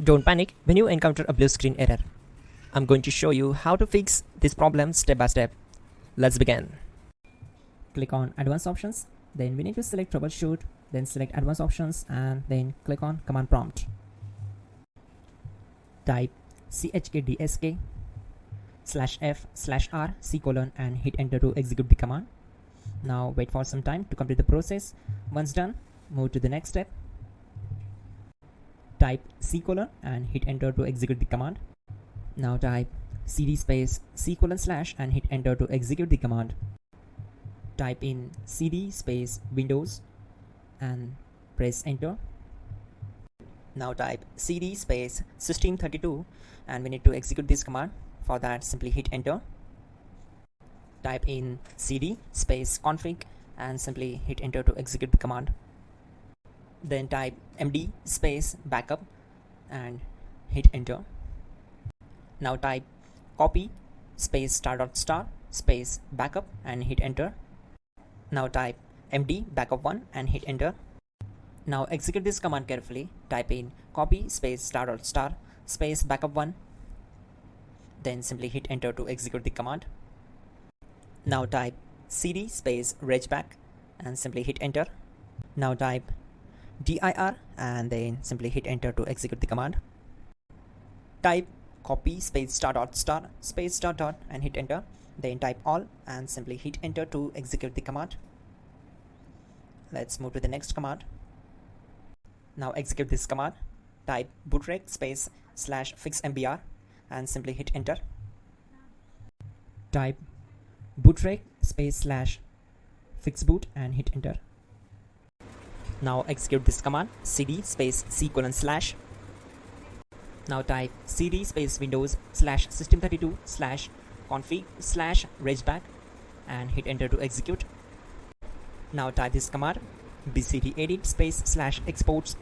Don't panic when you encounter a blue screen error. I'm going to show you how to fix this problem step by step. Let's begin. Click on Advanced Options, then we need to select Troubleshoot, then select Advanced Options and then click on Command Prompt. Type chkdsk/f/r:" and hit enter to execute the command. Now wait for some time to complete the process. Once done, move to the next step. Type C:" and hit enter to execute the command. Now type cd space C:/ and hit enter to execute the command. Type in cd space Windows and press enter. Now type cd space System32 and we need to execute this command. For that, simply hit enter. Type in cd space config and simply hit enter to execute the command. Then type md space backup and hit enter. Now type copy space *** space backup and hit enter. Now type md backup1 and hit enter. Now execute this command carefully. Type in copy space *** space backup1. Then simply hit enter to execute the command. Now type cd space regback and simply hit enter. Now type dir and then simply hit enter to execute the command. Type copy space *** space .. and hit enter. Then type all and simply hit enter to execute the command. Let's move to the next command. Now execute this command. Type bootrec space /fixmbr and simply hit enter. Type bootrec space /fixboot and hit enter. Now execute this command cd space C:/. Now type cd space Windows /System32/config/regback and hit enter to execute. Now type this command bcd edit space /exports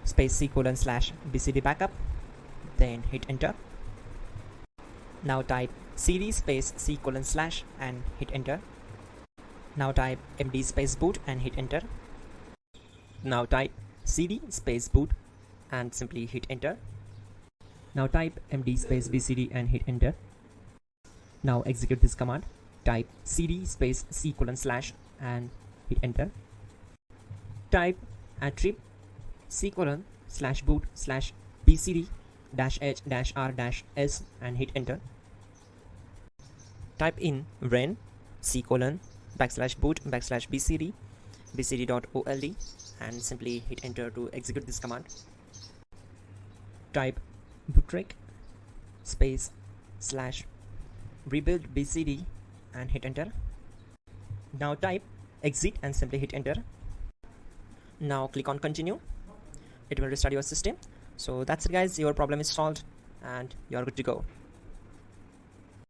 space C:/ bcd backup, then hit enter. Now type cd space C:/ and hit enter. Now type md space boot and hit enter. Now type cd space boot and simply hit enter. Now type md space bcd and hit enter. Now execute this command. Type cd space C:/ and hit enter. Type attrib C:/boot/bcd-h-r-s and hit enter. Type in ren C:/boot/bcd bcd.old and simply hit enter to execute this command. Type bootrec space /rebuild bcd and hit enter. Now type exit and simply hit enter. Now click on continue. It will restart your system. So that's it guys, your problem is solved and you are good to go.